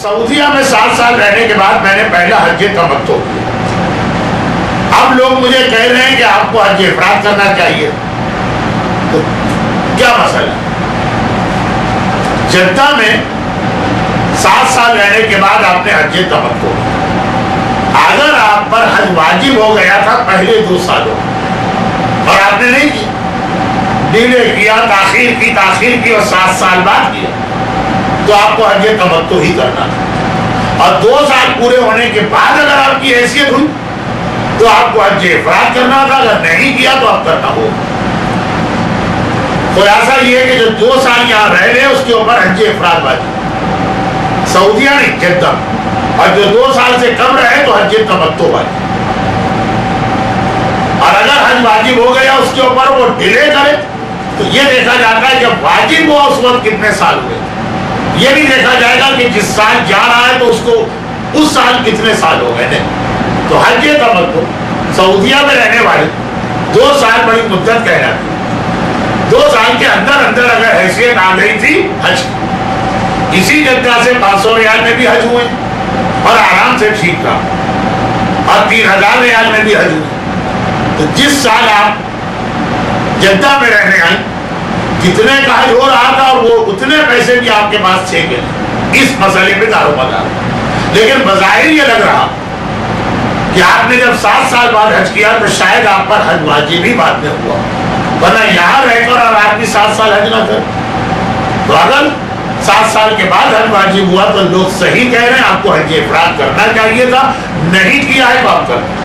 سعودیہ میں 7 سال رہنے کے بعد میں نے پہلا حج تمتع کیا۔ اب لوگ مجھے کہہ رہے ہیں کہ آپ کو حج افراد کرنا چاہیے، تو کیا مسئلہ ہے؟ جدہ میں 7 سال رہنے کے بعد آپ نے حج تمتع کیا۔ اگر آپ پر حج واجب ہو گیا تھا پہلے 2 سالوں اور آپ نے نہیں کی، ڈیلے کیا، تاخیر کی اور 7 سال بعد کیا، تو آپ کو حج تمتع ہی کرنا تھا۔ اور 2 سال پورے ہونے کے بعد اگر آپ کی حیثیت ہوئی تو آپ کو حج افراد کرنا تھا، اگر نہیں کیا تو آپ کرنا ہوگا۔ خلاصہ یہ ہے کہ جو 2 سال یہاں رہ رہے اس کے اوپر حج افراد واجب، سعودیہ نہیں جدہ، اور جو 2 سال سے کم رہے تو حج تمتع واجب۔ اور اگر حج واجب ہو گیا اس کے اوپر وہ ڈیلے کرے تو یہ دیکھا جاتا ہے جب واجب ہوا اس وقت کتنے سال ہوئے، یہ بھی دیکھا جائے گا کہ جس سال جا رہا ہے تو اس کو اس سال کتنے سال ہو گئے تھے۔ تو حج تمتع سعودیہ میں رہنے والے 2 سال بڑی مدت کہلاتی ہے۔ 2 سال کے اندر اگر حیثیت آ گئی تھی حج، اسی جگہ سے 500 ریال میں بھی حج ہوئے اور آرام سے ٹھیک رہا، اور 3000 ریال میں بھی حج ہوئے۔ تو جس سال آپ جدہ میں رہنے آئے کتنے کا حج ہو رہا تھا اور وہ اتنے پیسے بھی آپ کے پاس تھے کہ اس مسئلے پہ دار و مدار، لیکن بظاہر یہ لگ رہا کہ آپ نے جب 7 سال بعد حج کیا تو شاید آپ پر حج واجب ہی بعد میں ہوا، ورنہ یہاں رہ کر اور آپ بھی 7 سال حج نہ کر۔ تو اگر 7 سال کے بعد حج واجب ہوا تو لوگ صحیح کہہ رہے ہیں، آپ کو حج افراد کرنا چاہیے تھا، نہیں کیا ہے تو آپ کریں۔